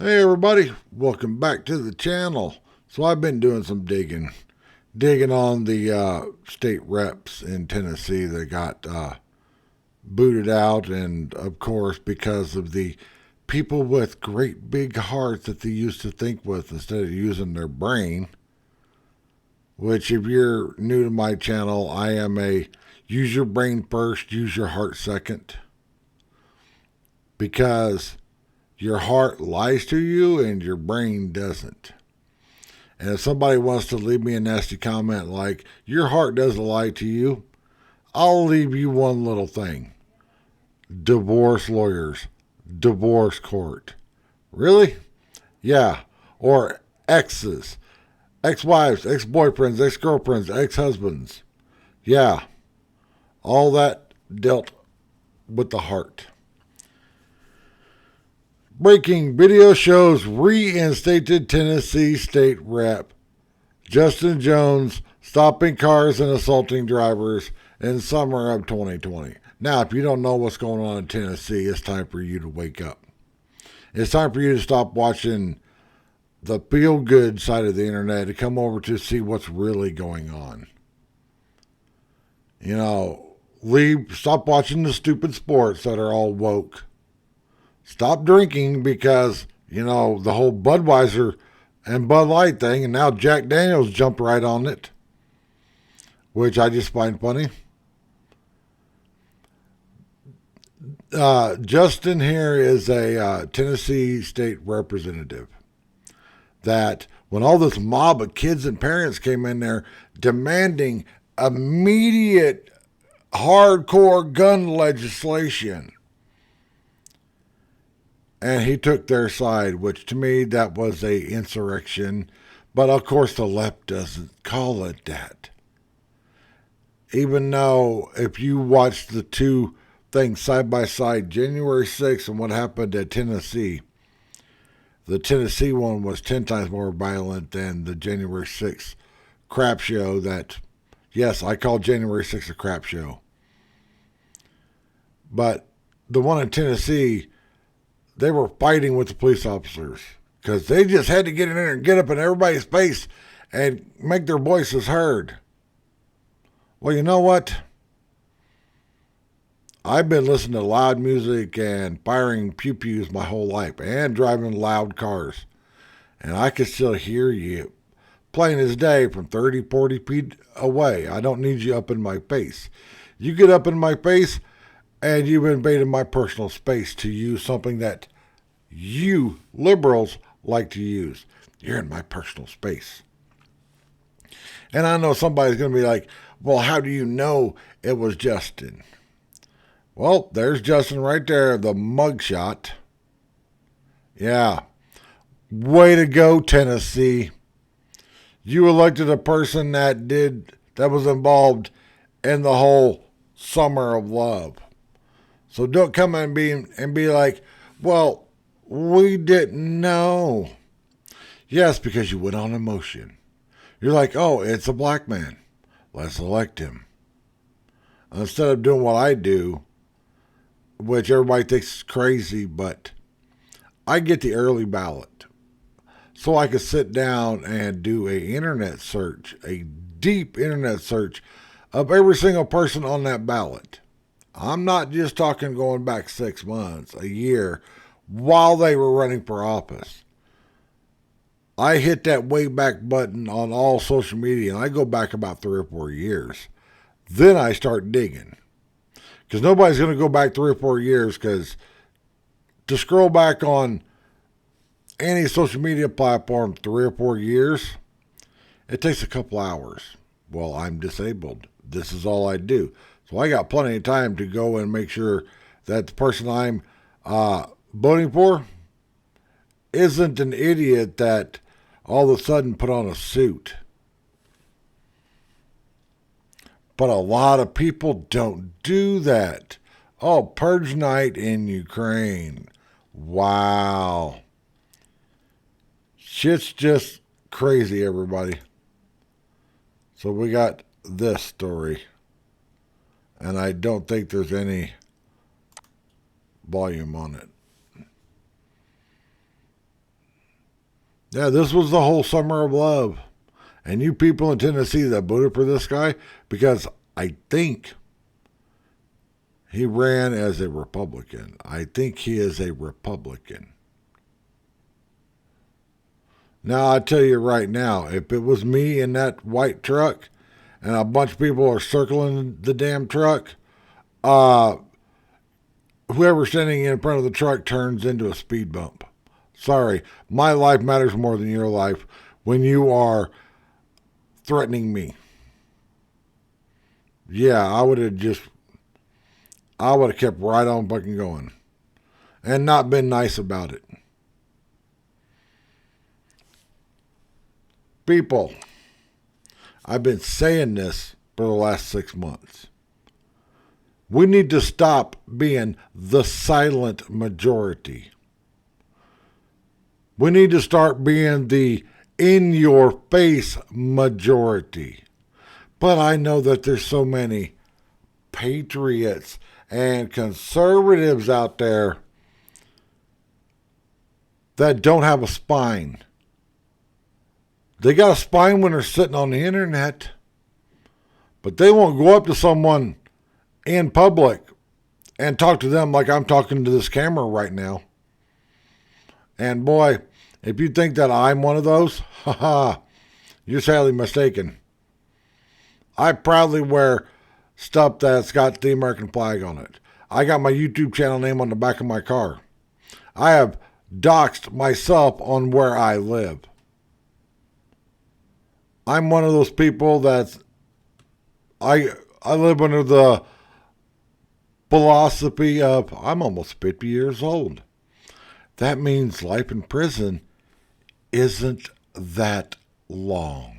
Hey everybody, welcome back to the channel. So I've been doing some digging on the state reps in Tennessee that got booted out, and of course because of the people with great big hearts that they used to think with instead of using their brain. Which, if you're new to my channel, I am a use your brain first, use your heart second, because your heart lies to you and your brain doesn't. And if somebody wants to leave me a nasty comment like, your heart doesn't lie to you, I'll leave you one little thing: divorce lawyers, divorce court. Really? Yeah. Or exes, ex wives, ex boyfriends, ex girlfriends, ex husbands. Yeah. All that dealt with the heart. Breaking video shows reinstated Tennessee state rep Justin Jones stopping cars and assaulting drivers in summer of 2020. Now, if you don't know what's going on in Tennessee, it's time for you to wake up. It's time for you to stop watching the feel good side of the internet to come over to see what's really going on. Stop watching the stupid sports that are all woke. Stop drinking because, the whole Budweiser and Bud Light thing, and now Jack Daniels jumped right on it, which I just find funny. Justin here is a Tennessee state representative that when all this mob of kids and parents came in there demanding immediate hardcore gun legislation, and he took their side, which to me that was a insurrection. But of course the left doesn't call it that. Even though if you watch the two things side by side, January 6th and what happened at Tennessee, the Tennessee one was 10 times more violent than the January 6th crap show that, yes, I call January 6th a crap show. But the one in Tennessee, they were fighting with the police officers because they just had to get in there and get up in everybody's face and make their voices heard. Well, you know what? I've been listening to loud music and firing pew-pews my whole life and driving loud cars. And I can still hear you plain as day from 30, 40 feet away. I don't need you up in my face. You get up in my face and you've invaded my personal space to use something that you liberals like to use. You're in my personal space. And I know somebody's going to be like, well, how do you know it was Justin? Well, there's Justin right there, the mugshot. Yeah. Way to go, Tennessee. You elected a person that was involved in the whole summer of love. So don't come and be like, well, we didn't know. Yes, because you went on emotion. You're like, oh, it's a black man. Let's elect him. Instead of doing what I do, which everybody thinks is crazy, but I get the early ballot. So I could sit down and do a internet search, a deep internet search of every single person on that ballot. I'm not just talking going back 6 months, a year, while they were running for office. I hit that way back button on all social media, and I go back about 3 or 4 years. Then I start digging. Because nobody's going to go back 3 or 4 years, because to scroll back on any social media platform 3 or 4 years, it takes a couple hours. Well, I'm disabled. This is all I do. So I got plenty of time to go and make sure that the person I'm voting for isn't an idiot that all of a sudden put on a suit. But a lot of people don't do that. Oh, purge night in Ukraine. Wow. Shit's just crazy, everybody. So we got this story. And I don't think there's any volume on it. Yeah, this was the whole summer of love. And you people in Tennessee that voted for this guy, because I think he ran as a Republican. I think he is a Republican. Now, I tell you right now, if it was me in that white truck and a bunch of people are circling the damn truck, uh, whoever's standing in front of the truck turns into a speed bump. Sorry, my life matters more than your life when you are threatening me. Yeah, I would have kept right on fucking going and not been nice about it. People, I've been saying this for the last 6 months. We need to stop being the silent majority. We need to start being the in your face majority. But I know that there's so many patriots and conservatives out there that don't have a spine. They got a spine when they're sitting on the internet, but they won't go up to someone in public and talk to them like I'm talking to this camera right now. And boy, if you think that I'm one of those, haha, you're sadly mistaken. I proudly wear stuff that's got the American flag on it. I got my YouTube channel name on the back of my car. I have doxed myself on where I live. I'm one of those people that's I live under the philosophy of I'm almost 50 years old. That means life in prison isn't that long.